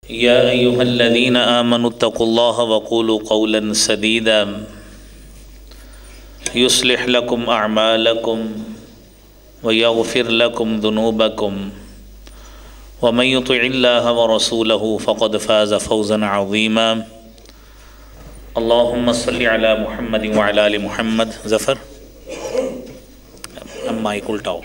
يا أيها الذين آمنوا اتقوا الله وقولوا قولا سديدا يصلح لكم أعمالكم ويغفر لكم ذنوبكم ومن يطع الله ورسوله فقد فاز فوزا عظيما اللهم صل على محمد وعلى آل محمد ظفر مائک الٹاؤ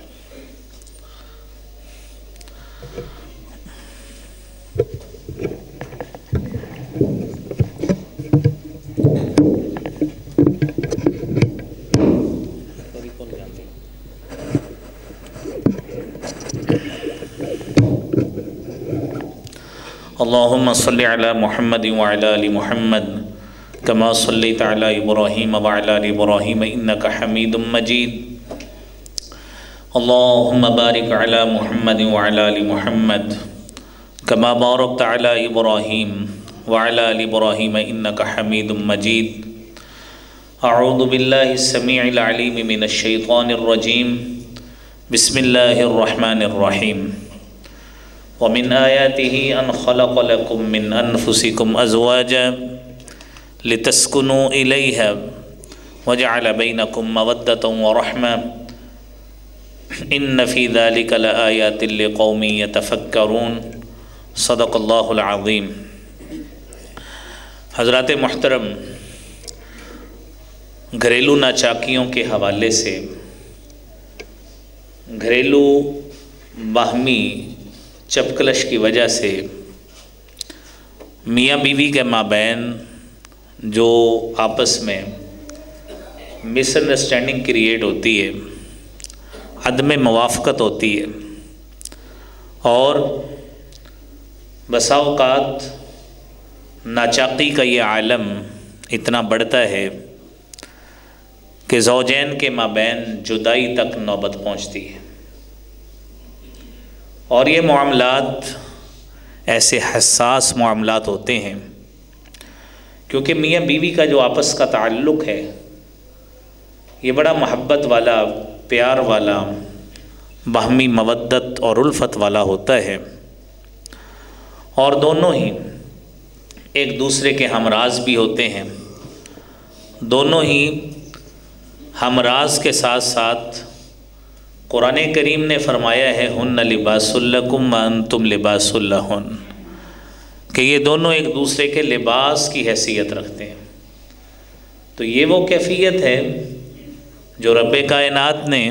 اللهم صل على محمد وعلى آل محمد كما صليت على إبراهيم وعلى آل إبراهيم إنك حميد مجيد اللهم بارك على محمد وعلى آل محمد كما باركت على إبراهيم وعلى آل إبراهيم إنك حميد مجيد أعوذ بالله السميع العليم من الشيطان الرجيم بسم الله الرحمن الرحيم ومن آياته أن خلق لكم من أنفسكم أزواجا لتسكنوا إليها وجعل بينكم مودة ورحمة إن في ذلك لآيات لقوم يتفكرون صدق اللہ العظیم۔ حضرات محترم، گھریلو ناچاکیوں کے حوالے سے گھریلو باہمی چپکلش کی وجہ سے میاں بیوی کے مابین جو آپس میں مس انڈرسٹینڈنگ کریٹ ہوتی ہے، عدم موافقت ہوتی ہے، اور بسا اوقات ناچاقی کا یہ عالم اتنا بڑھتا ہے کہ زوجین کے مابین جدائی تک نوبت پہنچتی ہے، اور یہ معاملات ایسے حساس معاملات ہوتے ہیں کیونکہ میاں بیوی کا جو آپس کا تعلق ہے یہ بڑا محبت والا، پیار والا، باہمی مودت اور الفت والا ہوتا ہے، اور دونوں ہی ایک دوسرے کے ہمراز بھی ہوتے ہیں، دونوں ہی ہمراز کے ساتھ ساتھ قرآن کریم نے فرمایا ہے ہن لباس لکم وانتم لباس لہن، کہ یہ دونوں ایک دوسرے کے لباس کی حیثیت رکھتے ہیں۔ تو یہ وہ کیفیت ہے جو رب کائنات نے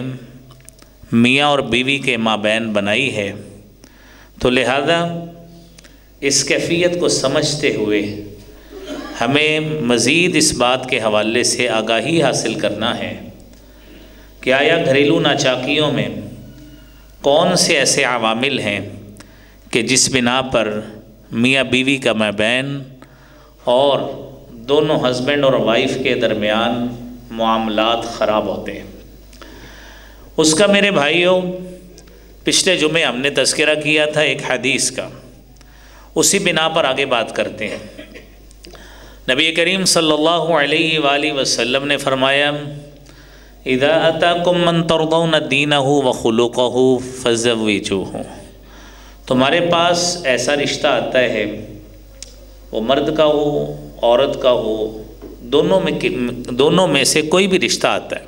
میاں اور بیوی کے مابین بنائی ہے، تو لہذا اس کیفیت کو سمجھتے ہوئے ہمیں مزید اس بات کے حوالے سے آگاہی حاصل کرنا ہے کہ آیا گھریلو ناچاکیوں میں کون سے ایسے عوامل ہیں کہ جس بنا پر میاں بیوی کا مابین اور دونوں ہسبینڈ اور وائف کے درمیان معاملات خراب ہوتے ہیں۔ اس کا میرے بھائیوں پچھلے جمعے ہم نے تذکرہ کیا تھا ایک حدیث کا، اسی بنا پر آگے بات کرتے ہیں۔ نبی کریم صلی اللہ علیہ وآلہ وسلم نے فرمایا اذا اتاکم من ترضون دینہ وخلقہ فزوجوہ، تمہارے پاس ایسا رشتہ آتا ہے، وہ مرد کا ہو عورت کا ہو، دونوں میں سے کوئی بھی رشتہ آتا ہے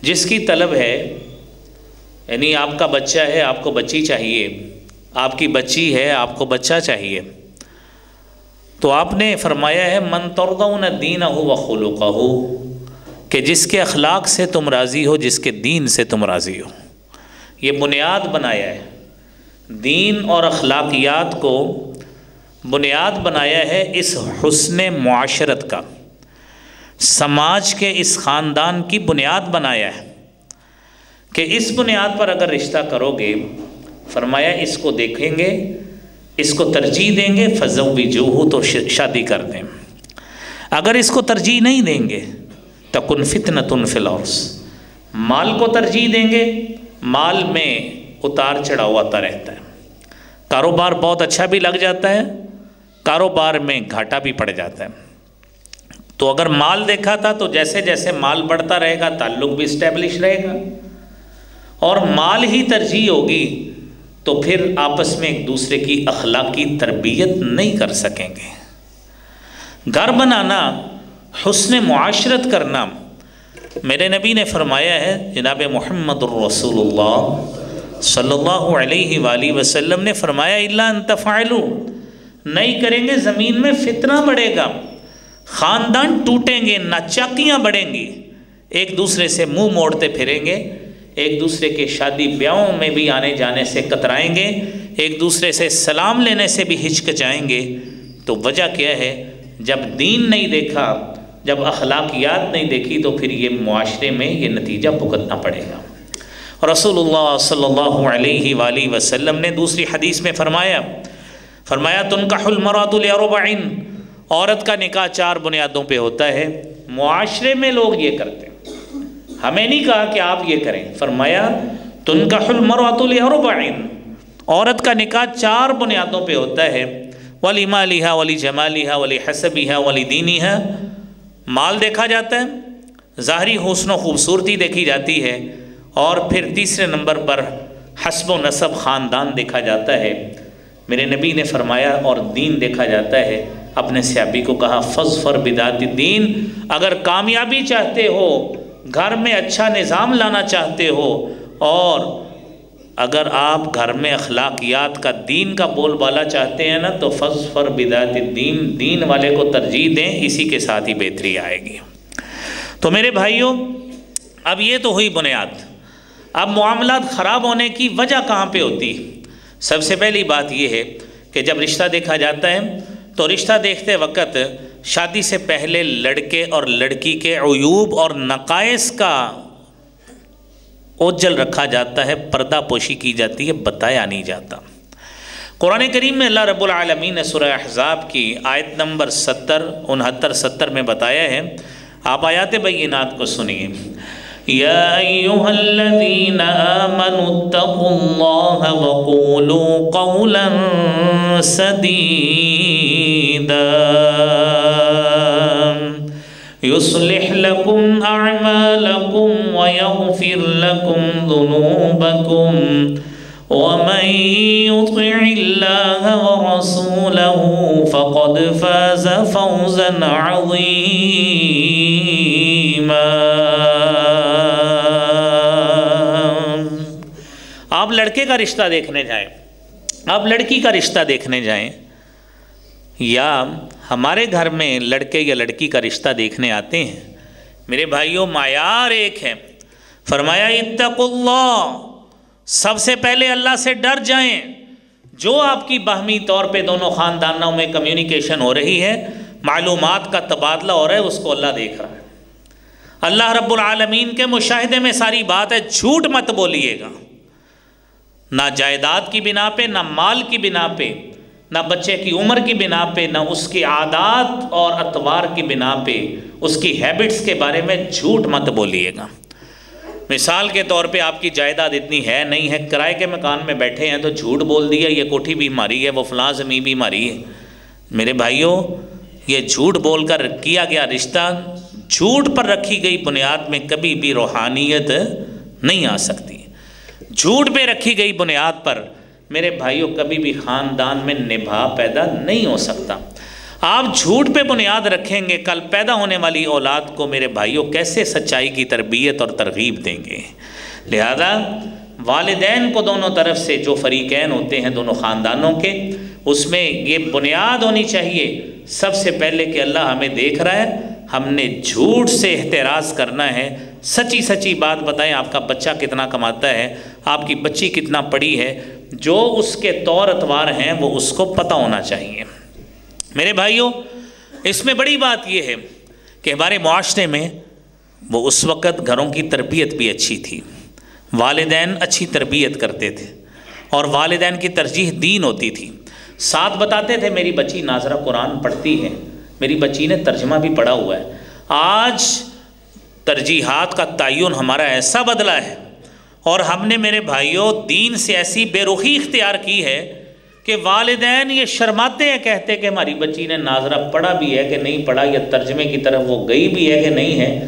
جس کی طلب ہے، یعنی آپ کا بچہ ہے آپ کو بچی چاہیے، آپ کی بچی ہے آپ کو بچہ چاہیے، تو آپ نے فرمایا ہے من ترضون دینہ وخلقہ، کہ جس کے اخلاق سے تم راضی ہو، جس کے دین سے تم راضی ہو۔ یہ بنیاد بنایا ہے، دین اور اخلاقیات کو بنیاد بنایا ہے اس حسن معاشرت کا، سماج کے اس خاندان کی بنیاد بنایا ہے کہ اس بنیاد پر اگر رشتہ کرو گے، فرمایا اس کو دیکھیں گے، اس کو ترجیح دیں گے، فزوجوہ، تو شادی کر دیں۔ اگر اس کو ترجیح نہیں دیں گے تکن فتنۃ فی الارض، مال کو ترجیح دیں گے، مال میں اتار چڑھاؤ آتا رہتا ہے، کاروبار بہت اچھا بھی لگ جاتا ہے، کاروبار میں گھاٹا بھی پڑ جاتا ہے۔ تو اگر مال دیکھا تھا تو جیسے جیسے مال بڑھتا رہے گا تعلق بھی اسٹیبلش رہے گا، اور مال ہی ترجیح ہوگی تو پھر آپس میں ایک دوسرے کی اخلاقی تربیت نہیں کر سکیں گے۔ گھر بنانا، حسن معاشرت کرنا، میرے نبی نے فرمایا ہے، جناب محمد الرسول اللہ صلی اللہ علیہ وآلہ وسلم نے فرمایا الا ان تفعلوا، نہیں کریں گے زمین میں فتنہ بڑھے گا، خاندان ٹوٹیں گے، ناچاکیاں بڑھیں گی، ایک دوسرے سے منہ موڑتے پھریں گے، ایک دوسرے کے شادی بیاہوں میں بھی آنے جانے سے کترائیں گے، ایک دوسرے سے سلام لینے سے بھی ہچکچائیں گے۔ تو وجہ کیا ہے؟ جب دین نہیں دیکھا، جب اخلاقیات نہیں دیکھی، تو پھر یہ معاشرے میں یہ نتیجہ بھگتنا پڑے گا۔ رسول اللہ صلی اللہ علیہ وآلہ وسلم نے دوسری حدیث میں فرمایا تنکح المرأة لأربع، عورت کا نکاح 4 بنیادوں پہ ہوتا ہے۔ معاشرے میں لوگ یہ کرتے ہیں، ہمیں نہیں کہا کہ آپ یہ کریں، فرمایا تنکح المرأة لأربع، عورت کا نکاح 4 بنیادوں پہ ہوتا ہے، ولمالها ولجمالها ولحسبها ولدینها، مال دیکھا جاتا ہے، ظاہری حسن و خوبصورتی دیکھی جاتی ہے، اور پھر تیسرے نمبر پر حسب و نسب، خاندان دیکھا جاتا ہے۔ میرے نبی نے فرمایا اور دین دیکھا جاتا ہے۔ اپنے صحابی کو کہا فاظفر بذات الدین، اگر کامیابی چاہتے ہو، گھر میں اچھا نظام لانا چاہتے ہو، اور اگر آپ گھر میں اخلاقیات کا، دین کا بول بالا چاہتے ہیں نا، تو فاظفر بذات الدین، دین والے کو ترجیح دیں، اسی کے ساتھ ہی بہتری آئے گی۔ تو میرے بھائیوں، اب یہ تو ہوئی بنیاد۔ اب معاملات خراب ہونے کی وجہ کہاں پہ ہوتی؟ سب سے پہلی بات یہ ہے کہ جب رشتہ دیکھا جاتا ہے تو رشتہ دیکھتے وقت شادی سے پہلے لڑکے اور لڑکی کے عیوب اور نقائص کا اوجل رکھا جاتا ہے، پردہ پوشی کی جاتی ہے، بتایا نہیں جاتا۔ قرآن کریم میں اللہ رب العالمین نے سورہ احزاب کی آیت نمبر 69-70 میں بتایا ہے، آپ آیات بینات کو سنیے۔ یا ایہا الذین آمنوا اتقوا اللہ وقولوا قولا سدیدا يصلح لكم أعمالكم ويغفر لكم ذنوبكم ومن يطع الله ورسوله فقد فاز فوزا عظيما۔ آپ لڑکے کا رشتہ دیکھنے جائیں، آپ لڑکی کا رشتہ دیکھنے جائیں، یا ہمارے گھر میں لڑکے یا لڑکی کا رشتہ دیکھنے آتے ہیں، میرے بھائیوں معیار ایک ہے۔ فرمایا اتقوا اللہ، سب سے پہلے اللہ سے ڈر جائیں۔ جو آپ کی باہمی طور پہ دونوں خاندانوں میں کمیونیکیشن ہو رہی ہے، معلومات کا تبادلہ ہو رہا ہے، اس کو اللہ دیکھ رہا ہے۔ اللہ رب العالمین کے مشاہدے میں ساری بات ہے، جھوٹ مت بولیے گا، نہ جائیداد کی بنا پہ، نہ مال کی بنا پہ، نہ بچے کی عمر کی بنا پہ، نہ اس کی عادات اور اطوار کی بنا پہ، اس کی ہیبٹس کے بارے میں جھوٹ مت بولیے گا۔ مثال کے طور پہ آپ کی جائیداد اتنی ہے نہیں ہے، کرائے کے مکان میں بیٹھے ہیں تو جھوٹ بول دیا یہ کوٹھی بھی ہماری ہے، وہ فلاں زمین بھی ہماری ہے۔ میرے بھائیوں، یہ جھوٹ بول کر کیا گیا رشتہ، جھوٹ پر رکھی گئی بنیاد میں کبھی بھی روحانیت نہیں آ سکتی۔ جھوٹ پہ رکھی گئی بنیاد پر میرے بھائیوں کبھی بھی خاندان میں نبھا پیدا نہیں ہو سکتا۔ آپ جھوٹ پہ بنیاد رکھیں گے، کل پیدا ہونے والی اولاد کو میرے بھائیوں کیسے سچائی کی تربیت اور ترغیب دیں گے؟ لہذا والدین کو دونوں طرف سے جو فریقین ہوتے ہیں دونوں خاندانوں کے، اس میں یہ بنیاد ہونی چاہیے سب سے پہلے کہ اللہ ہمیں دیکھ رہا ہے، ہم نے جھوٹ سے احتراز کرنا ہے، سچی سچی بات بتائیں، آپ کا بچہ کتنا کماتا ہے، آپ کی بچی کتنا پڑھی ہے، جو اس کے طور اتوار ہیں وہ اس کو پتہ ہونا چاہیے۔ میرے بھائیوں، اس میں بڑی بات یہ ہے کہ ہمارے معاشرے میں وہ اس وقت گھروں کی تربیت بھی اچھی تھی، والدین اچھی تربیت کرتے تھے، اور والدین کی ترجیح دین ہوتی تھی۔ ساتھ بتاتے تھے میری بچی ناظرہ قرآن پڑھتی ہے، میری بچی نے ترجمہ بھی پڑھا ہوا ہے۔ آج ترجیحات کا تعین ہمارا ایسا بدلا ہے، اور ہم نے میرے بھائیوں دین سے ایسی بے رخی اختیار کی ہے کہ والدین یہ شرماتے ہیں، کہتے کہ ہماری بچی نے ناظرہ پڑھا بھی ہے کہ نہیں پڑھا، یا ترجمے کی طرف وہ گئی بھی ہے کہ نہیں ہے،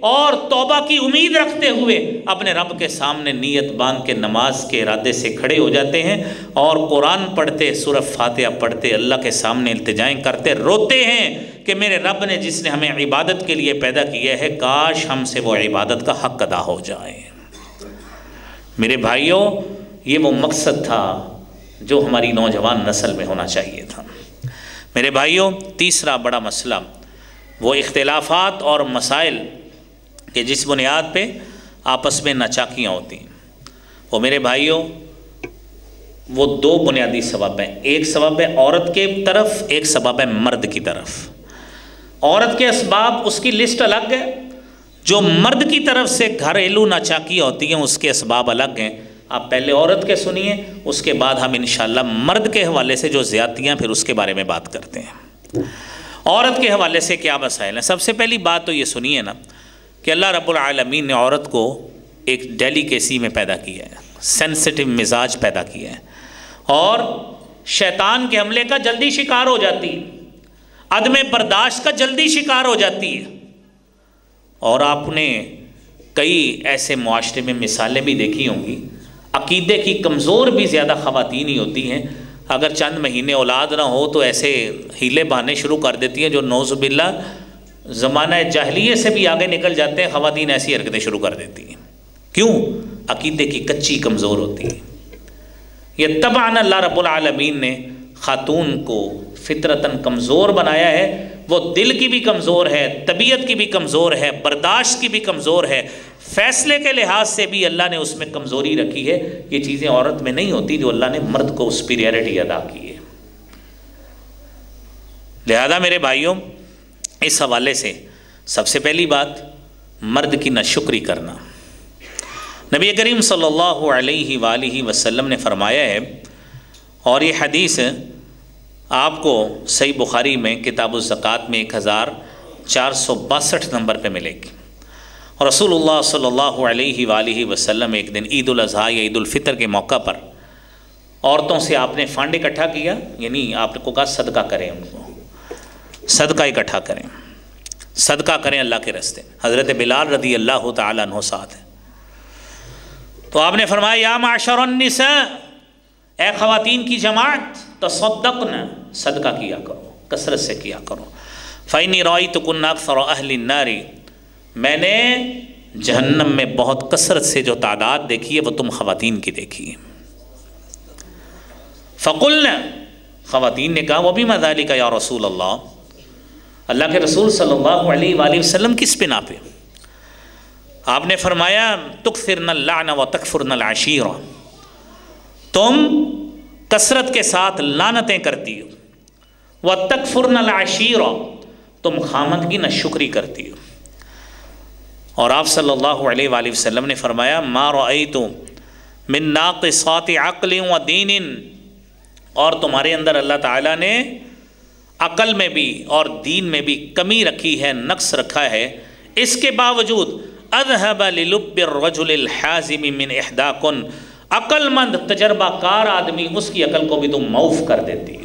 اور توبہ کی امید رکھتے ہوئے اپنے رب کے سامنے نیت باندھ کے نماز کے ارادے سے کھڑے ہو جاتے ہیں اور قرآن پڑھتے، سورہ فاتحہ پڑھتے، اللہ کے سامنے التجائیں کرتے، روتے ہیں کہ میرے رب نے جس نے ہمیں عبادت کے لیے پیدا کیا ہے، کاش ہم سے وہ عبادت کا حق ادا ہو جائے۔ میرے بھائیوں، یہ وہ مقصد تھا جو ہماری نوجوان نسل میں ہونا چاہیے تھا۔ میرے بھائیوں، تیسرا بڑا مسئلہ وہ اختلافات اور مسائل کہ جس بنیاد پہ آپس میں ناچاکیاں ہوتی ہیں۔ وہ میرے بھائیوں، وہ دو بنیادی سبب ہیں، ایک سبب ہے عورت کے طرف، ایک سبب ہے مرد کی طرف۔ عورت کے اسباب اس کی لسٹ الگ ہے، جو مرد کی طرف سے گھریلو ناچاکیاں ہوتی ہیں اس کے اسباب الگ ہیں۔ آپ پہلے عورت کے سنیے، اس کے بعد ہم انشاءاللہ مرد کے حوالے سے جو زیادتیاں پھر اس کے بارے میں بات کرتے ہیں۔ عورت کے حوالے سے کیا مسائل ہیں؟ سب سے پہلی بات تو یہ سنیے نا کہ اللہ رب العالمین نے عورت کو ایک ڈیلیکیسی میں پیدا کیا ہے، سینسٹیو مزاج پیدا کیا ہے، اور شیطان کے حملے کا جلدی شکار ہو جاتی ہے، عدم برداشت کا جلدی شکار ہو جاتی ہے۔ اور آپ نے کئی ایسے معاشرے میں مثالیں بھی دیکھی ہوں گی، عقیدے کی کمزور بھی زیادہ خواتین ہی ہوتی ہیں، اگر چند مہینے اولاد نہ ہو تو ایسے ہیلے بہانے شروع کر دیتی ہیں جو نعوذ باللہ زمانہ جاہلیت سے بھی آگے نکل جاتے ہیں۔ خواتین ایسی حرکتیں شروع کر دیتی ہیں، کیوں؟ عقیدے کی کچی کمزور ہوتی ہے۔ یہ طبعاً اللہ رب العالمین نے خاتون کو فطرتاً کمزور بنایا ہے، وہ دل کی بھی کمزور ہے، طبیعت کی بھی کمزور ہے، برداشت کی بھی کمزور ہے، فیصلے کے لحاظ سے بھی اللہ نے اس میں کمزوری رکھی ہے۔ یہ چیزیں عورت میں نہیں ہوتی جو اللہ نے مرد کو سپیریئرٹی ادا کی ہے۔ لہذا میرے بھائیوں، اس حوالے سے سب سے پہلی بات مرد کی ناشکری کرنا۔ نبی کریم صلی اللہ علیہ وآلہ وسلم نے فرمایا ہے، اور یہ حدیث آپ کو صحیح بخاری میں کتاب الزکوٰۃ میں 1462 نمبر پہ ملے گی۔ اور رسول اللہ صلی اللہ علیہ وآلہ وسلم ایک دن عید الاضحیٰ یا عید الفطر کے موقع پر عورتوں سے آپ نے فنڈ اکٹھا کیا، یعنی آپ کو کہا صدقہ کریں، ان کو صدقہ اکٹھا کریں، صدقہ کریں اللہ کے راستے۔ حضرت بلال رضی اللہ تعالیٰ عنہ ساتھ ہیں، تو آپ نے فرمایا یا معشر النساء، اے خواتین کی جماعت، تصدقن، صدقہ کیا کرو، کثرت سے کیا کرو۔ فإنی رأیتکن اکثر اہل النار، میں نے جہنم میں بہت کثرت سے جو تعداد دیکھی ہے وہ تم خواتین کی دیکھی ہے۔ فقلنا، خواتین نے کہا وبما ذلک یا رسول اللہ، اللہ کے رسول صلی اللہ علیہ وآلہ وسلم کس بنا پہ؟ آپ نے فرمایا تکثرن اللعن وتکفرن العشیرہ، تم کثرت کے ساتھ لعنتیں کرتی ہو، وتکفرن العشیرہ، تم خامد کی ناشکری کرتی ہو۔ اور آپ صلی اللہ علیہ وآلہ وسلم نے فرمایا ما رأیت من ناقصات عقل و دین، اور تمہارے اندر اللہ تعالیٰ نے عقل میں بھی اور دین میں بھی کمی رکھی ہے، نقص رکھا ہے، اس کے باوجود اذهب للب الرجل الحازم من احداکن، عقل مند تجربہ کار آدمی اس کی عقل کو بھی تم معاف کر دیتی ہو۔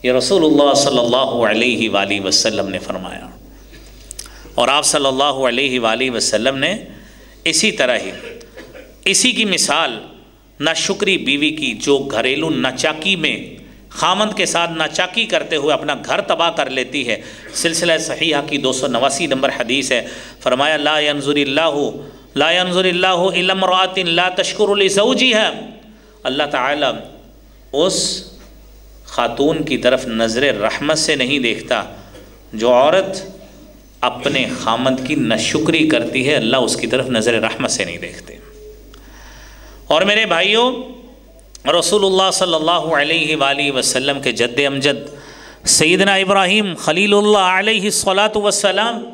یہ رسول اللہ صلی اللہ علیہ وآلہ وسلم نے فرمایا، اور آپ صلی اللہ علیہ وآلہ وسلم نے اسی طرح ہی اسی کی مثال ناشکری بیوی کی جو گھریلو ناچاکی میں خامند کے ساتھ ناچاکی کرتے ہوئے اپنا گھر تباہ کر لیتی ہے، سلسلہ صحیحہ کی 289 نمبر حدیث ہے، فرمایا لا ينظر اللہ الی امرأۃ لا تشکر لزوجها، اللہ تعالیٰ اس خاتون کی طرف نظر رحمت سے نہیں دیکھتا جو عورت اپنے خامند کی ناشکری کرتی ہے، اللہ اس کی طرف نظر رحمت سے نہیں دیکھتے۔ اور میرے بھائیوں، رسول اللہ صلی اللہ علیہ وآلہ وسلم کے جد امجد سیدنا ابراہیم خلیل اللہ علیہ الصلاۃ والسلام،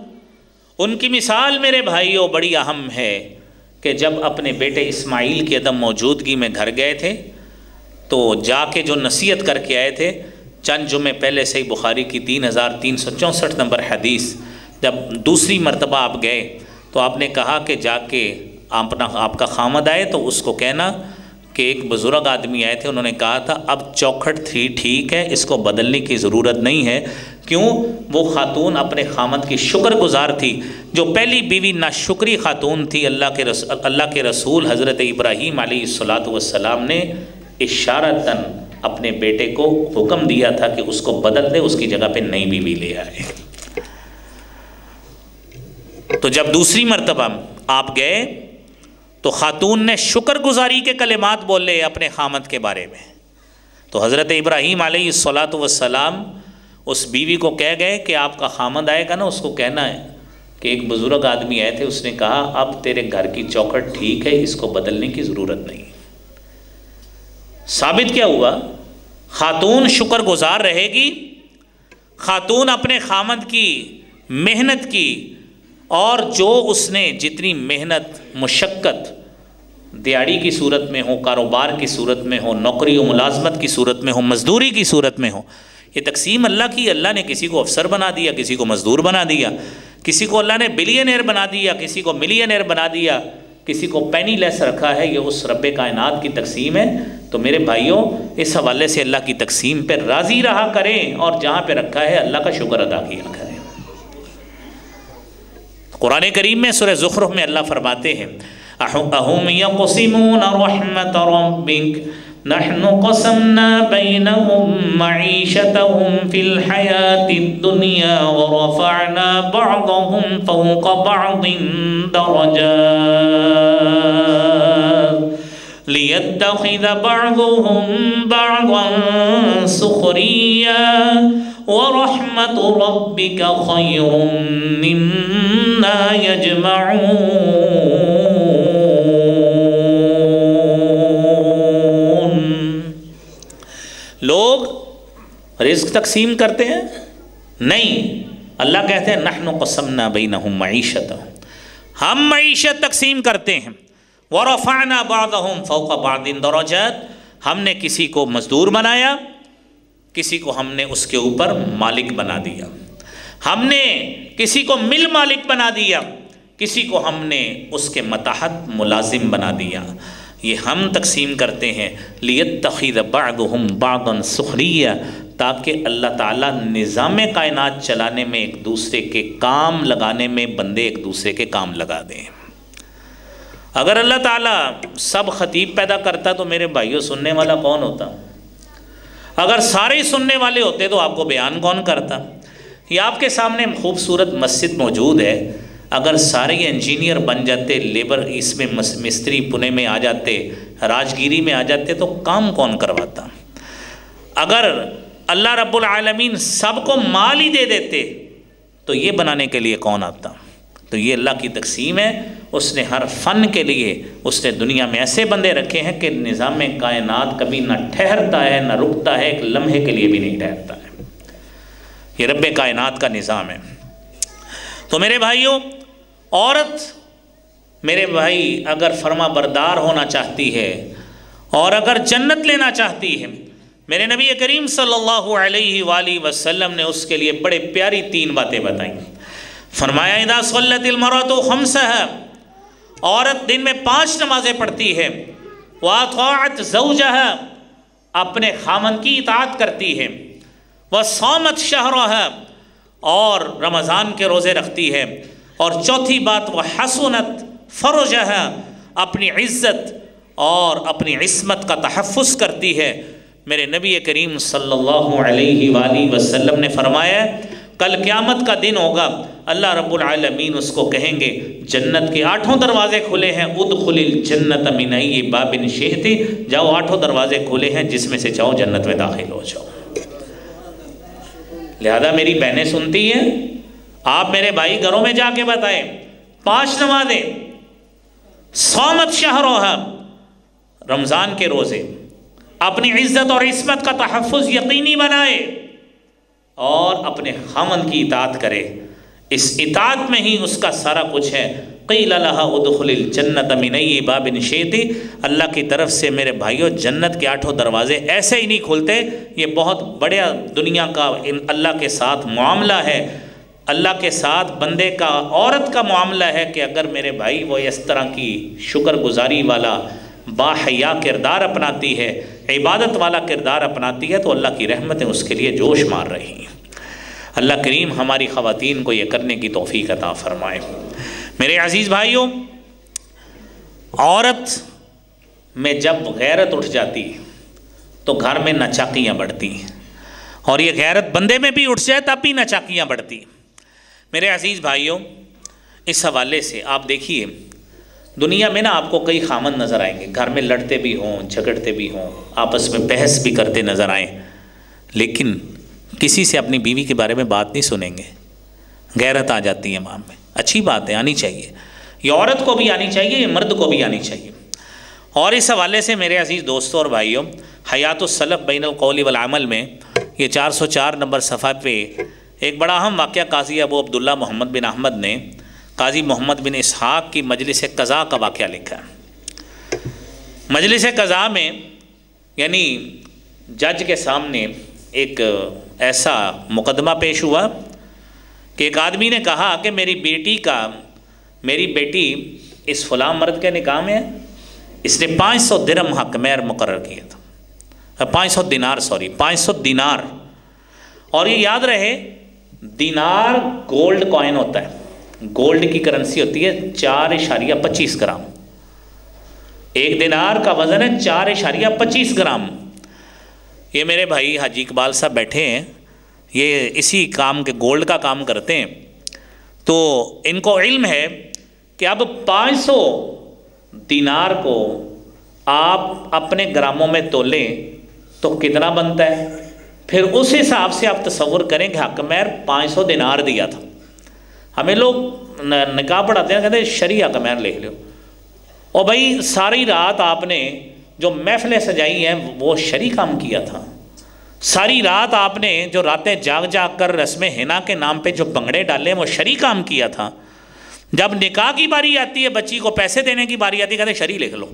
ان کی مثال میرے بھائیوں بڑی اہم ہے کہ جب اپنے بیٹے اسماعیل کی عدم موجودگی میں گھر گئے تھے تو جا کے جو نصیحت کر کے آئے تھے، چند جمعے پہلے سے بخاری کی 3364 نمبر حدیث، جب دوسری مرتبہ آپ گئے تو آپ نے کہا کہ جا کے آپ کا خامد آئے تو اس کو کہنا کہ ایک بزرگ آدمی آئے تھے، انہوں نے کہا تھا اب چوکھٹ تھی ٹھیک ہے، اس کو بدلنے کی ضرورت نہیں ہے، کیوں؟ وہ خاتون اپنے خامد کی شکر گزار تھی. جو پہلی بیوی ناشکری خاتون تھی، اللہ کے رسول حضرت ابراہیم علیہ السلام نے اشارتاً اپنے بیٹے کو حکم دیا تھا کہ اس کو بدل دے، اس کی جگہ پہ نئی بیوی لے آئے. تو جب دوسری مرتبہ آپ گئے تو خاتون نے شکر گزاری کے کلمات بولے اپنے خامد کے بارے میں. تو حضرت ابراہیم علیہ السلام اس بیوی کو کہہ گئے کہ آپ کا خامد آئے گا نا، اس کو کہنا ہے کہ ایک بزرگ آدمی آئے تھے، اس نے کہا اب تیرے گھر کی چوکھٹ ٹھیک ہے، اس کو بدلنے کی ضرورت نہیں. ثابت کیا ہوا؟ خاتون شکر گزار رہے گی، خاتون اپنے خامد کی محنت کی، اور جو اس نے جتنی محنت مشقت دیہڑی کی صورت میں ہو، کاروبار کی صورت میں ہو، نوکری و ملازمت کی صورت میں ہو، مزدوری کی صورت میں ہو، یہ تقسیم اللہ کی. اللہ نے کسی کو افسر بنا دیا، کسی کو مزدور بنا دیا، کسی کو اللہ نے بلینئر بنا دیا، کسی کو ملینئر بنا دیا، کسی کو پینی لیس رکھا ہے. یہ اس رب کائنات کی تقسیم ہے. تو میرے بھائیوں، اس حوالے سے اللہ کی تقسیم پہ راضی رہا کریں، اور جہاں پہ رکھا ہے اللہ کا شکر ادا کیا کریں. قرآن کریم میں سورہ زخرف میں اللہ فرماتے ہیں اَهُمْ يَقْسِمُونَ رَحْمَةَ رَبِّكَ نَحْنُ قَسَمْنَا بَيْنَهُمْ مَعِيشَتَهُمْ فِي الْحَيَاةِ الدُّنْيَا وَرَفَعْنَا بَعْضَهُمْ فَوْقَ بَعْضٍ دَرَجَاتٍ لِيَتَّخِذَ بَعْضُهُمْ بَعْضًا سُخْرِيًّا وَرَحْمَةُ رَبِّكَ خَيْرٌ مِّمَّا يَجْمَعُونَ. لوگ رزق تقسیم کرتے ہیں؟ نہیں، اللہ کہتے ہیں نحن قسمنا بینہم معیشتہم، ہم معیشت تقسیم کرتے ہیں. ورفعنا بعضهم فوق بعض درجات، ہم نے کسی کو مزدور بنایا، کسی کو ہم نے اس کے اوپر مالک بنا دیا، ہم نے کسی کو مل مالک بنا دیا، کسی کو ہم نے اس کے متحت ملازم بنا دیا. یہ ہم تقسیم کرتے ہیں. لیتخذ بعضهم بعضا سخریا، تاکہ اللہ تعالیٰ نظام کائنات چلانے میں ایک دوسرے کے کام لگانے میں بندے ایک دوسرے کے کام لگا دیں. اگر اللہ تعالیٰ سب خطیب پیدا کرتا تو میرے بھائیوں سننے والا کون ہوتا؟ اگر سارے سننے والے ہوتے تو آپ کو بیان کون کرتا؟ یہ آپ کے سامنے خوبصورت مسجد موجود ہے، اگر سارے انجینئر بن جاتے، لیبر اس میں مستری پونے میں آ جاتے، راجگیری میں آ جاتے، تو کام کون کرواتا؟ اگر اللہ رب العالمین سب کو مال ہی دے دیتے تو یہ بنانے کے لیے کون آتا؟ تو یہ اللہ کی تقسیم ہے. اس نے ہر فن کے لیے اس نے دنیا میں ایسے بندے رکھے ہیں کہ نظام کائنات کبھی نہ ٹھہرتا ہے نہ رکتا ہے، ایک لمحے کے لیے بھی نہیں ٹھہرتا ہے. یہ رب کائنات کا نظام ہے. تو میرے بھائیوں، عورت میرے بھائی اگر فرما بردار ہونا چاہتی ہے اور اگر جنت لینا چاہتی ہے، میرے نبی کریم صلی اللہ علیہ وآلہ وسلم نے اس کے لیے بڑے پیاری 3 باتیں بتائیں. فرمایا اذا صلت المرأة خمسها، عورت دن میں 5 نمازیں پڑھتی ہے، واطاعت زوجها، اپنے خامن کی اطاعت کرتی ہے، وصامت شہرها، اور رمضان کے روزے رکھتی ہے، اور چوتھی بات وحسنت فرجها، اپنی عزت اور اپنی عصمت کا تحفظ کرتی ہے. میرے نبی کریم صلی اللہ علیہ وآلہ وسلم نے فرمایا کل قیامت کا دن ہوگا، اللہ رب العالمین اس کو کہیں گے جنت کے 8 دروازے کھلے ہیں، ادخل الجنت من ای باب شئت، جاؤ 8 دروازے کھلے ہیں جس میں سے چاہو جنت میں داخل ہو جاؤ. لہذا میری بہنیں سنتی ہیں، آپ میرے بھائی گھروں میں جا کے بتائیں 5 نمازیں، صامت شہرها، رمضان کے روزے، اپنی عزت اور عصمت کا تحفظ یقینی بنائے اور اپنے خامن کی اطاعت کرے. اس اطاعت میں ہی اس کا سارا کچھ ہے. قیل لها ادخل الجنت من ای باب شئت، اللہ کی طرف سے میرے بھائیوں جنت کے 8 دروازے ایسے ہی نہیں کھلتے. یہ بہت بڑا دنیا کا اللہ کے ساتھ معاملہ ہے، اللہ کے ساتھ بندے کا عورت کا معاملہ ہے کہ اگر میرے بھائی وہ اس طرح کی شکر گزاری والا باحیا کردار اپناتی ہے، عبادت والا کردار اپناتی ہے، تو اللہ کی رحمتیں اس کے لیے جوش مار رہی ہیں. اللہ کریم ہماری خواتین کو یہ کرنے کی توفیق عطا فرمائے۔ میرے عزیز بھائیوں، عورت میں جب غیرت اٹھ جاتی تو گھر میں ناچاکیاں بڑھتی ہیں، اور یہ غیرت بندے میں بھی اٹھ جائے تب بھی ناچاکیاں بڑھتی۔ میرے عزیز بھائیوں، اس حوالے سے آپ دیکھیے دنیا میں نا آپ کو کئی خامن نظر آئیں گے، گھر میں لڑتے بھی ہوں، جھگڑتے بھی ہوں، آپس میں بحث بھی کرتے نظر آئیں، لیکن کسی سے اپنی بیوی کے بارے میں بات نہیں سنیں گے۔ غیرت آ جاتی ہے ماں میں۔ اچھی بات ہے، آنی چاہیے، یہ عورت کو بھی آنی چاہیے، یہ مرد کو بھی آنی چاہیے۔ اور اس حوالے سے میرے عزیز دوستوں اور بھائیوں، حیات السلف بین القول والعمل میں یہ 404 نمبر صفحہ پہ ایک بڑا اہم واقعہ قاضی ابو عبداللہ محمد بن احمد نے قاضی محمد بن اسحاق کی مجلس قضاء کا واقعہ لکھا ہے۔ مجلس قضاء میں یعنی جج کے سامنے ایک ایسا مقدمہ پیش ہوا کہ ایک آدمی نے کہا کہ میری بیٹی اس فلاں مرد کے نکاح میں ہے، اس نے 500 درہم حق مہر مقرر کیا تھا، 500 دینار، اور یہ یاد رہے دینار گولڈ کوائن ہوتا ہے، گولڈ کی کرنسی ہوتی ہے 4.25 گرام، ایک دینار کا وزن ہے 4.25 گرام۔ یہ میرے بھائی حاجی اقبال صاحب بیٹھے ہیں، یہ اسی کام کے گولڈ کا کام کرتے ہیں، تو ان کو علم ہے کہ اب 500 دینار کو آپ اپنے گراموں میں تولیں تو کتنا بنتا ہے، پھر اس حساب سے آپ تصور کریں کہ حق مہر 500 دینار دیا تھا۔ ہمیں لوگ نکاح پڑھاتے ہیں، کہتے ہیں شرعی حق مہر لکھ لو، اور بھائی ساری رات آپ نے جو محفلیں سجائی ہیں وہ شرعی کام کیا تھا، ساری رات آپ نے جو راتیں جاگ جاگ کر رسم حنا کے نام پہ جو بنگڑے ڈالے وہ شرعی کام کیا تھا۔ جب نکاح کی باری آتی ہے، بچی کو پیسے دینے کی باری آتی ہے، کہتے ہیں شرعی لکھ لو۔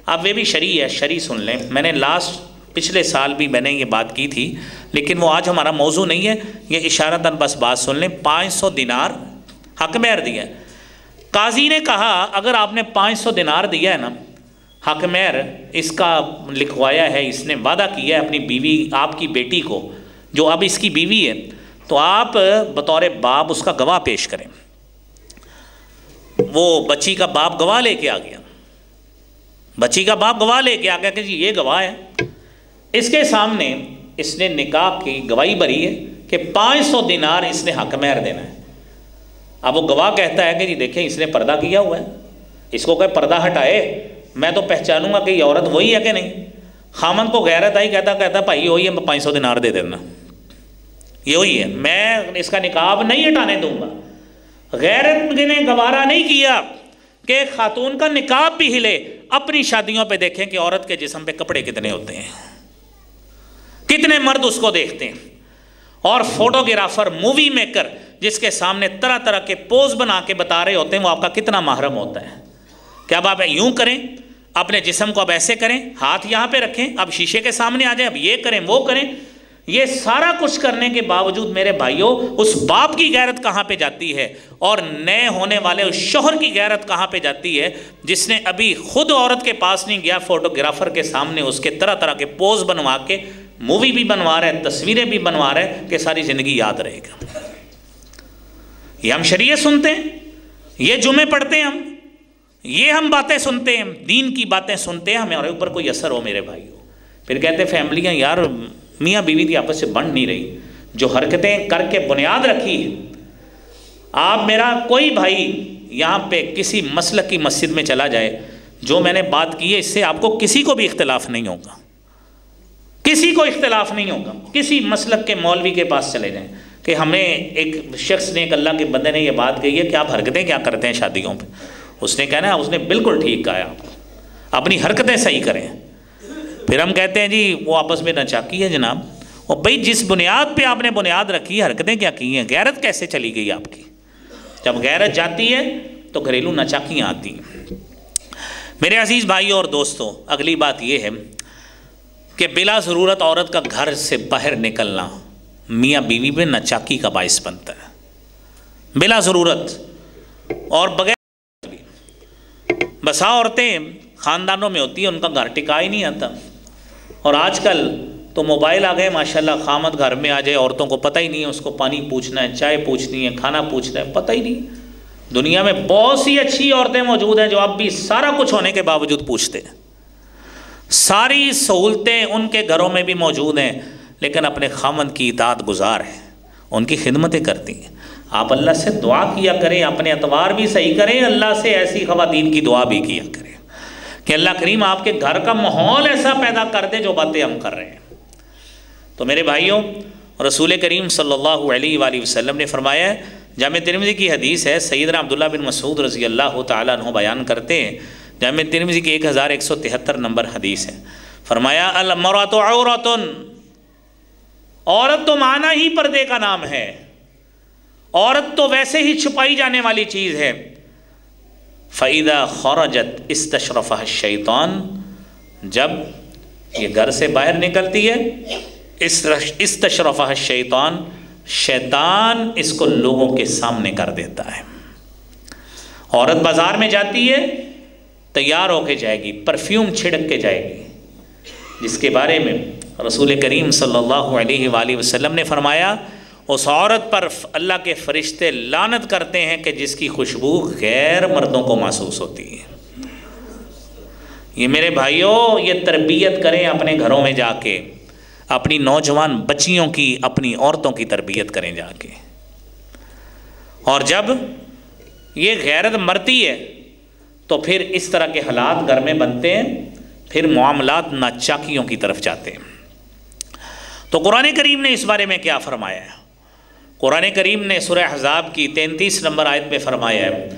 اب وہ بھی شرعی ہے، شرعی سن لیں، میں نے پچھلے سال بھی میں نے یہ بات کی تھی، لیکن وہ آج ہمارا موضوع نہیں ہے، یہ اشارتاً بس بات سن لیں۔ 500 دینار حق مہر دیا ہے۔ قاضی نے کہا اگر آپ نے 500 دینار دیا ہے نا حق مہر، اس کا لکھوایا ہے، اس نے وعدہ کیا ہے اپنی بیوی، آپ کی بیٹی کو جو اب اس کی بیوی ہے، تو آپ بطور باپ اس کا گواہ پیش کریں۔ وہ بچی کا باپ گواہ لے کے آ گیا، بچی کا باپ گواہ لے کے آ گیا کہ جی یہ گواہ ہے، اس کے سامنے اس نے نکاح کی گواہی بھری ہے کہ 500 دینار اس نے حق مہر دینا ہے۔ اب وہ گواہ کہتا ہے کہ جی دیکھیں اس نے پردہ کیا ہوا ہے، اس کو کہ پردہ ہٹائے میں تو پہچانوں گا کہ یہ عورت وہی ہے کہ نہیں۔ خامن کو غیرت آئی، کہتا بھائی وہی ہے، میں 500 دینار دے دینا، یہ وہی ہے، میں اس کا نقاب نہیں ہٹانے دوں گا۔ غیرت نے گوارا نہیں کیا کہ خاتون کا نقاب بھی ہلے۔ اپنی شادیوں پہ دیکھیں کہ عورت کے جسم پہ کپڑے کتنے ہوتے ہیں، کتنے مرد اس کو دیکھتے ہیں، اور فوٹوگرافر، مووی میکر جس کے سامنے طرح طرح کے پوز بنا کے بتا رہے ہوتے ہیں وہ آپ کا کتنا محرم ہوتا ہے کہ اب آپ یوں کریں، اپنے جسم کو اب ایسے کریں، ہاتھ یہاں پہ رکھیں، اب شیشے کے سامنے آ جائیں، اب یہ کریں وہ کریں۔ یہ سارا کچھ کرنے کے باوجود میرے بھائیوں اس باپ کی غیرت کہاں پہ جاتی ہے، اور نئے ہونے والے اس شوہر کی غیرت کہاں پہ جاتی ہے جس نے ابھی خود عورت کے پاس نہیں گیا، فوٹوگرافر کے سامنے اس کے طرح طرح کے پوز بنوا کے مووی بھی بنوا رہے ہیں، تصویریں بھی بنوا رہے ہیں کہ ساری زندگی یاد رہے گا۔ یہ ہم شریعت سنتے ہیں، یہ جمعے پڑھتے ہیں، یہ ہم باتیں سنتے ہیں، دین کی باتیں سنتے ہیں، ہمارے اوپر کوئی اثر ہو میرے بھائیوں، پھر کہتے ہیں فیملیاں یار میاں بیوی کی آپس سے بن نہیں رہی، جو حرکتیں کر کے بنیاد رکھی ہے۔ آپ میرا کوئی بھائی یہاں پہ کسی مسلک کی مسجد میں چلا جائے، جو میں نے بات کی ہے اس سے آپ کو کسی کو بھی اختلاف نہیں ہوگا، کسی کو اختلاف نہیں ہوگا۔ کسی مسلک کے مولوی کے پاس چلے جائیں کہ ہمیں ایک شخص نے، ایک اللہ کے بندے نے یہ بات کہی ہے کہ آپ حرکتیں کیا کرتے ہیں شادیوں پہ، اس نے کہنا ہے اس نے بالکل ٹھیک کہا ہے، آپ اپنی حرکتیں صحیح کریں۔ پھر ہم کہتے ہیں جی وہ آپس میں ناچاکی ہے جناب، اور بھائی جس بنیاد پہ آپ نے بنیاد رکھی ہے، حرکتیں کیا کی ہیں، غیرت کیسے چلی گئی آپ کی؟ جب غیرت جاتی ہے تو گھریلو ناچاکیاں آتی ہیں۔ میرے عزیز بھائیوں اور دوستوں، اگلی بات یہ ہے کہ بلا ضرورت عورت کا گھر سے باہر نکلنا میاں بیوی میں ناچاکی کا باعث بنتا ہے، بلا ضرورت اور بغیر بھی۔ بسا عورتیں خاندانوں میں ہوتی ہیں ان کا گھر ٹکا ہی نہیں آتا، اور آج کل تو موبائل آ گئے ماشاءاللہ، خامد گھر میں آ جائے، عورتوں کو پتہ ہی نہیں ہے اس کو پانی پوچھنا ہے، چائے پوچھنی ہے، کھانا پوچھنا ہے، پتہ ہی نہیں۔ دنیا میں بہت سی اچھی عورتیں موجود ہیں جو اب بھی سارا کچھ ہونے کے باوجود پوچھتے ہیں، ساری سہولتیں ان کے گھروں میں بھی موجود ہیں، لیکن اپنے خامد کی اطاعت گزار ہیں، ان کی خدمتیں کرتی ہیں۔ آپ اللہ سے دعا کیا کریں، اپنے اعتبار بھی صحیح کریں، اللہ سے ایسی خواتین کی دعا بھی کیا کریں کہ اللہ کریم آپ کے گھر کا ماحول ایسا پیدا کر دے جو باتیں ہم کر رہے ہیں۔ تو میرے بھائیوں، رسول کریم صلی اللہ علیہ وآلہ وسلم نے فرمایا ہے، جامع ترمذی کی حدیث ہے، سیدنا عبداللہ بن مسعود رضی اللہ تعالیٰ عنہ بیان کرتے ہیں، جامع ترمذی کی 1173 نمبر حدیث ہے، فرمایا المرأۃ عورۃ، عورت تو معنی ہی پردے کا نام ہے، عورت تو ویسے ہی چھپائی جانے والی چیز ہے۔ فَإِذَا خَرَجَتْ اسْتَشْرَفَهَا الشَّيْطَانُ، جب یہ گھر سے باہر نکلتی ہے، استشرفہ الشیطان، شیطان اس کو لوگوں کے سامنے کر دیتا ہے۔ عورت بازار میں جاتی ہے، تیار ہو کے جائے گی، پرفیوم چھڑک کے جائے گی، جس کے بارے میں رسول کریم صلی اللہ علیہ وآلہ وسلم نے فرمایا اس عورت پر اللہ کے فرشتے لعنت کرتے ہیں کہ جس کی خوشبو غیر مردوں کو محسوس ہوتی ہے۔ یہ میرے بھائیوں، یہ تربیت کریں اپنے گھروں میں جا کے، اپنی نوجوان بچیوں کی، اپنی عورتوں کی تربیت کریں جا کے۔ اور جب یہ غیرت مرتی ہے تو پھر اس طرح کے حالات گھر میں بنتے ہیں، پھر معاملات ناچاکیوں کی طرف جاتے ہیں۔ تو قرآن کریم نے اس بارے میں کیا فرمایا ہے؟ قرآن کریم نے سورہ احزاب کی 33 نمبر آیت میں فرمایا ہے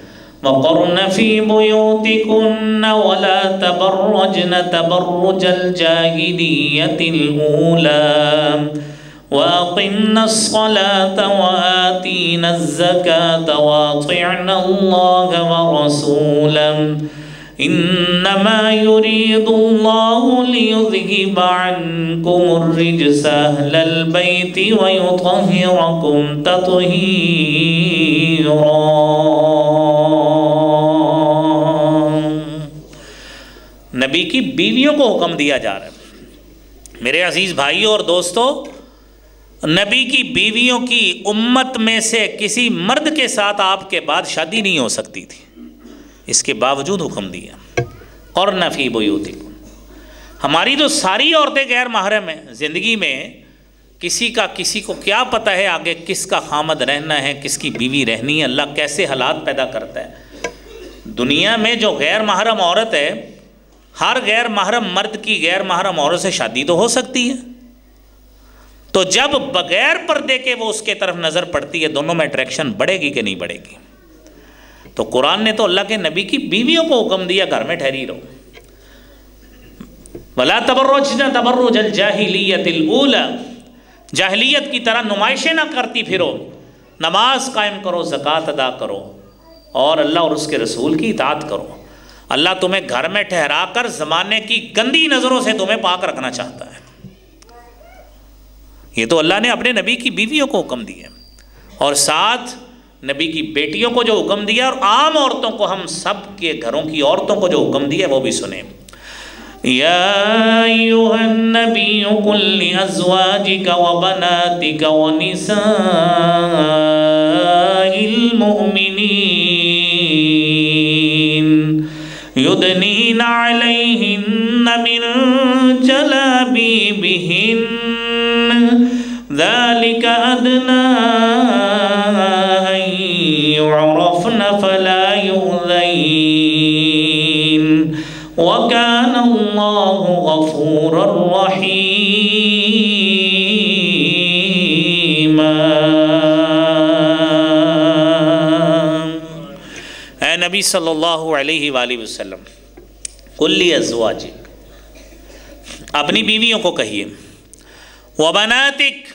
وَقَرْنَ فِي بُيُوتِكُنَّ وَلَا تَبَرَّجْنَ تَبَرُّجَ الْجَاهِلِيَّةِ الْأُولَى وَأَقِمْنَ الصَّلَاةَ وَآتِينَ الزَّكَاةَ وَأَطِعْنَ اللَّهَ وَرَسُولَهُ إِنَّمَا يُرِيدُ اللَّهُ لِيُذْهِبَ عَنْكُمُ الرِّجْسَ أَهْلَ الْبَيْتِ وَيُطَهِّرَكُمْ تَطْهِيرًا۔ نبی کی بیویوں کو حکم دیا جا رہا ہے۔ میرے عزیز بھائیوں اور دوستو، نبی کی بیویوں کی امت میں سے کسی مرد کے ساتھ آپ کے بعد شادی نہیں ہو سکتی تھی، اس کے باوجود حکم دیا قرن فی بیوتکم۔ ہماری تو ساری عورتیں غیر محرم ہیں، زندگی میں کسی کو کیا پتہ ہے آگے کس کا خامد رہنا ہے، کس کی بیوی رہنی ہے، اللہ کیسے حالات پیدا کرتا ہے۔ دنیا میں جو غیر محرم عورت ہے، ہر غیر محرم مرد کی غیر محرم عورت سے شادی تو ہو سکتی ہے، تو جب بغیر پردے کے وہ اس کے طرف نظر پڑتی ہے، دونوں میں اٹریکشن بڑھے گی کہ نہیں بڑھے گی؟ تو قرآن نے تو اللہ کے نبی کی بیویوں کو حکم دیا گھر میں ٹھہری رہو، وَلَا تَبَرُّجْنَ تَبَرُّجَ الْجَاهِلِيَّةِ الْأُولَى، جاہلیت کی طرح نمائشیں نہ کرتی پھرو، نماز قائم کرو، زکوٰۃ ادا کرو، اور اللہ اور اس کے رسول کی اطاعت کرو۔ اللہ تمہیں گھر میں ٹھہرا کر زمانے کی گندی نظروں سے تمہیں پاک رکھنا چاہتا ہے۔ یہ تو اللہ نے اپنے نبی کی بیویوں کو حکم دیا، اور ساتھ نبی کی بیٹیوں کو جو حکم دیا، اور عام عورتوں کو، ہم سب کے گھروں کی عورتوں کو جو حکم دیا وہ بھی سنیں۔ یا ایھا النبی قل لازواجک وبناتک ونساء المؤمنین یدنین علیہن من جلابیبہن ذالک ادنی يعرفن فلا يؤذين وكان الله غفورا رحيما۔ اے نبی صلی اللہ علیہ وآلہ وسلم، قل لازواجک، اپنی بیویوں کو کہیے، وبناتک،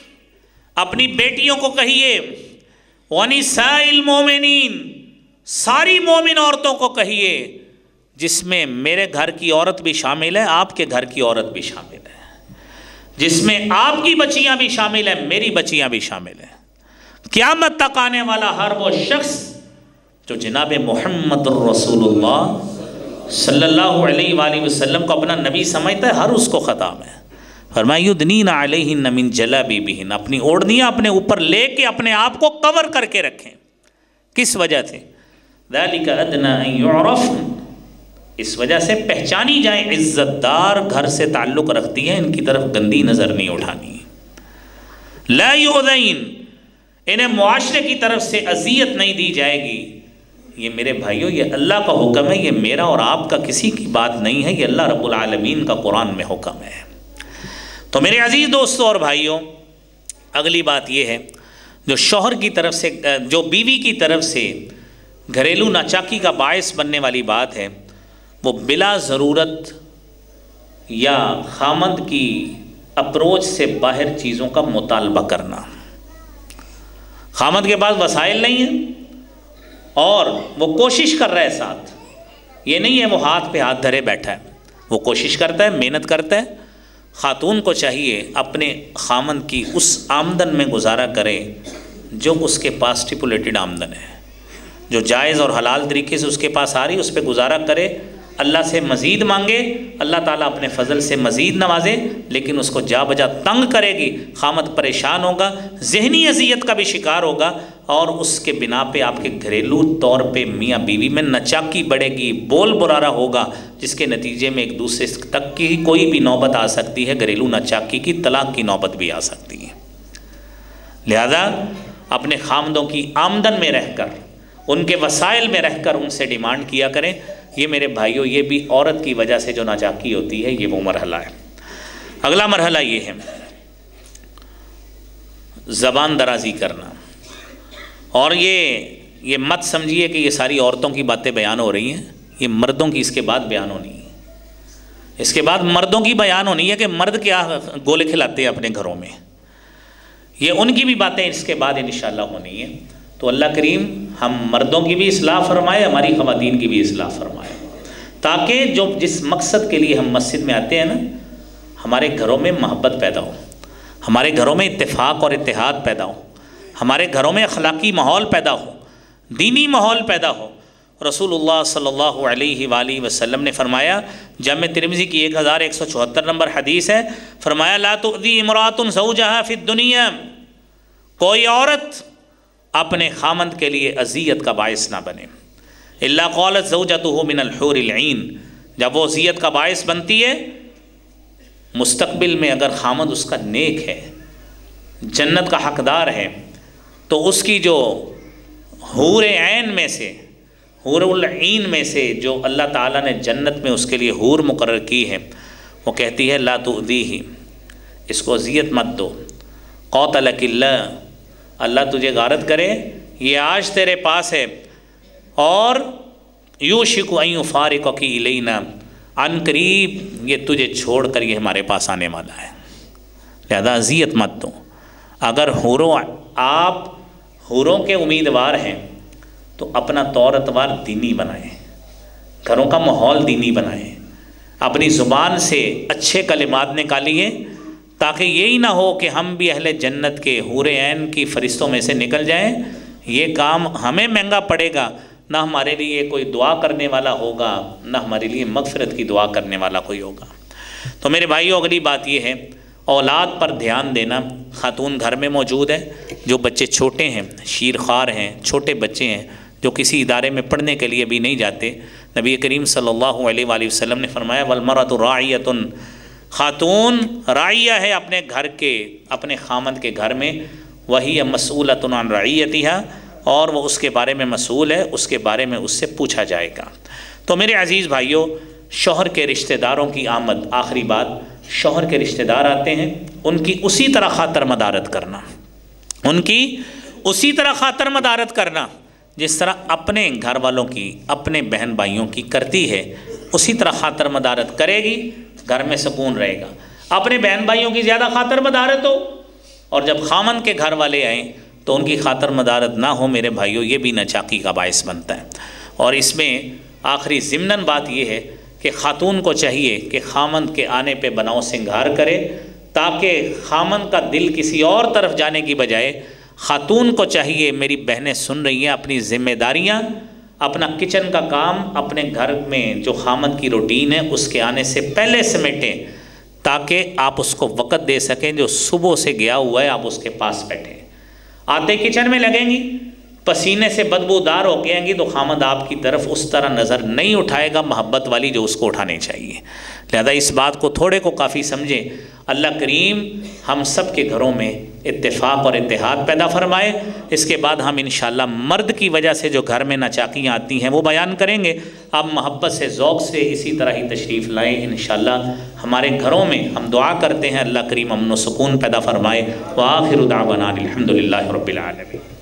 اپنی بیٹیوں کو کہیے، وَنِسَاءِ الْمُؤْمِنِينَ، ساری مومن عورتوں کو کہیے، جس میں میرے گھر کی عورت بھی شامل ہے، آپ کے گھر کی عورت بھی شامل ہے، جس میں آپ کی بچیاں بھی شامل ہیں، میری بچیاں بھی شامل ہیں۔ قیامت تک آنے والا ہر وہ شخص جو جناب محمد الرسول اللہ صلی اللہ علیہ وآلہ وسلم کو اپنا نبی سمجھتا ہے، ہر اس کو خطاب ہے، فرمایا یدنین علیہن من جلابیبہن، اپنی اوڑھنیاں اپنے اوپر لے کے اپنے آپ کو کور کر کے رکھیں۔ کس وجہ سے؟ ذالک ادنی ان یعرفن، اس وجہ سے پہچانی جائیں، عزت دار گھر سے تعلق رکھتی ہیں، ان کی طرف گندی نظر نہیں اٹھانی۔ لا یؤذین، انہیں معاشرے کی طرف سے اذیت نہیں دی جائے گی۔ یہ میرے بھائیوں یہ اللہ کا حکم ہے، یہ میرا اور آپ کا کسی کی بات نہیں ہے، یہ اللہ رب العالمین کا قرآن میں حکم ہے۔ تو میرے عزیز دوستوں اور بھائیوں، اگلی بات یہ ہے، جو شوہر کی طرف سے، جو بیوی کی طرف سے گھریلو ناچاکی کا باعث بننے والی بات ہے، وہ بلا ضرورت یا خامند کی اپروچ سے باہر چیزوں کا مطالبہ کرنا۔ خامند کے پاس وسائل نہیں ہیں اور وہ کوشش کر رہا ہے ساتھ، یہ نہیں ہے وہ ہاتھ پہ ہاتھ دھرے بیٹھا ہے، وہ کوشش کرتا ہے، محنت کرتا ہے۔ خاتون کو چاہیے اپنے خامند کی اس آمدن میں گزارا کرے جو اس کے پاس اسٹیپولیٹڈ آمدن ہے، جو جائز اور حلال طریقے سے اس کے پاس آ رہی، اس پہ گزارا کرے، اللہ سے مزید مانگے، اللہ تعالیٰ اپنے فضل سے مزید نوازے، لیکن اس کو جا بجا تنگ کرے گی، خامد پریشان ہوگا، ذہنی اذیت کا بھی شکار ہوگا، اور اس کے بنا پہ آپ کے گھریلو طور پہ میاں بیوی میں نچاکی بڑھے گی، بول برارا ہوگا، جس کے نتیجے میں ایک دوسرے تک کی کوئی بھی نوبت آ سکتی ہے، گھریلو نچاکی کی، طلاق کی نوبت بھی آ سکتی ہے۔ لہذا اپنے خامدوں کی آمدن میں رہ کر، ان کے وسائل میں رہ کر ان سے ڈیمانڈ کیا کریں۔ یہ میرے بھائیوں، یہ بھی عورت کی وجہ سے جو ناچاکی ہوتی ہے، یہ وہ مرحلہ ہے۔ اگلا مرحلہ یہ ہے زبان درازی کرنا، اور یہ مت سمجھیے کہ یہ ساری عورتوں کی باتیں بیان ہو رہی ہیں، یہ مردوں کی اس کے بعد بیان ہونی ہے۔ اس کے بعد مردوں کی بیان ہونی ہے کہ مرد کیا گولے کھلاتے ہیں اپنے گھروں میں، یہ ان کی بھی باتیں اس کے بعد انشاءاللہ ہونی ہے۔ تو اللہ کریم ہم مردوں کی بھی اصلاح فرمائے، ہماری خواتین کی بھی اصلاح فرمائے، تاکہ جس مقصد کے لیے ہم مسجد میں آتے ہیں نا، ہمارے گھروں میں محبت پیدا ہو، ہمارے گھروں میں اتفاق اور اتحاد پیدا ہو، ہمارے گھروں میں اخلاقی ماحول پیدا ہو، دینی ماحول پیدا ہو۔ رسول اللہ صلی اللہ علیہ وآلہ وسلم نے فرمایا، جامع ترمذی کی 1174 نمبر حدیث ہے، فرمایا لا تؤذی امرأۃ زوجہا فی الدنیا، کوئی عورت اپنے خامند کے لیے اذیت کا باعث نہ بنے، الا قالت زوجته من الحور العین، جب وہ اذیت کا باعث بنتی ہے مستقبل میں، اگر خامند اس کا نیک ہے، جنت کا حقدار ہے، تو اس کی جو حور عین میں سے، حور العین میں سے جو اللہ تعالیٰ نے جنت میں اس کے لیے حور مقرر کی ہے، وہ کہتی ہے لا تؤذیہ، اس کو اذیت مت دو، قاتلک اللہ، اللہ تجھے غارت کرے، یہ آج تیرے پاس ہے، اور یوشک ان یفارقک الینا، عن قریب یہ تجھے چھوڑ کر یہ ہمارے پاس آنے والا ہے، لہذا اذیت مت دو۔ اگر آپ حوروں کے امیدوار ہیں تو اپنا طور اتوار دینی بنائیں، گھروں کا ماحول دینی بنائیں، اپنی زبان سے اچھے کلمات نکالیے، تاکہ یہی نہ ہو کہ ہم بھی اہل جنت کے حور عین کی فرشتوں میں سے نکل جائیں، یہ کام ہمیں مہنگا پڑے گا، نہ ہمارے لیے کوئی دعا کرنے والا ہوگا، نہ ہمارے لیے مغفرت کی دعا کرنے والا کوئی ہوگا۔ تو میرے بھائیوں، اگلی بات یہ ہے اولاد پر دھیان دینا۔ خاتون گھر میں موجود ہے، جو بچے چھوٹے ہیں، شیر خوار ہیں، چھوٹے بچے ہیں، جو کسی ادارے میں پڑھنے کے لیے بھی نہیں جاتے، نبی کریم صلی اللہ علیہ وآلہ وسلم نے فرمایا والمرأۃ راعیۃ، خاتون راعیہ ہے اپنے گھر کے، اپنے خامند کے گھر میں، وہی مسئولۃ عن رعیتہا، اور وہ اس کے بارے میں مسئول ہے، اس کے بارے میں اس سے پوچھا جائے گا۔ تو میرے عزیز بھائیوں، شوہر کے رشتہ داروں کی آمد، آخری بات، شوہر کے رشتہ دار آتے ہیں، ان کی اسی طرح خاطر مدارت کرنا، ان کی اسی طرح خاطر مدارت کرنا جس طرح اپنے گھر والوں کی، اپنے بہن بھائیوں کی کرتی ہے، اسی طرح خاطر مدارت کرے گی، گھر میں سکون رہے گا۔ اپنے بہن بھائیوں کی زیادہ خاطر مدارت ہو، اور جب خامن کے گھر والے آئیں تو ان کی خاطر مدارت نہ ہو، میرے بھائیوں، یہ بھی ناچاکی کا باعث بنتا ہے۔ اور اس میں آخری ضمناً بات یہ ہے کہ خاتون کو چاہیے کہ خامن کے آنے پہ بناؤ سنگھار کرے، تاکہ خامن کا دل کسی اور طرف جانے کی بجائے خاتون کو چاہیے، میری بہنیں سن رہی ہیں، اپنی ذمہ داریاں، اپنا کچن کا کام اپنے گھر میں جو خامن کی روٹین ہے اس کے آنے سے پہلے سمیٹیں، تاکہ آپ اس کو وقت دے سکیں. جو صبح سے گیا ہوا ہے آپ اس کے پاس بیٹھیں. آتے کچن میں لگیں گی، پسینے سے بدبودار ہو گئیں گی، تو خامد آپ کی طرف اس طرح نظر نہیں اٹھائے گا محبت والی جو اس کو اٹھانی چاہیے. لہذا اس بات کو تھوڑے کو کافی سمجھیں. اللہ کریم ہم سب کے گھروں میں اتفاق اور اتحاد پیدا فرمائے. اس کے بعد ہم انشاءاللہ مرد کی وجہ سے جو گھر میں ناچاکیاں آتی ہیں وہ بیان کریں گے. آپ محبت سے، ذوق سے اسی طرح ہی تشریف لائیں. انشاءاللہ ہمارے گھروں میں ہم دعا کرتے ہیں اللہ کریم امن و سکون پیدا فرمائے. وآخر دعوانا الحمدللہ رب العالمین.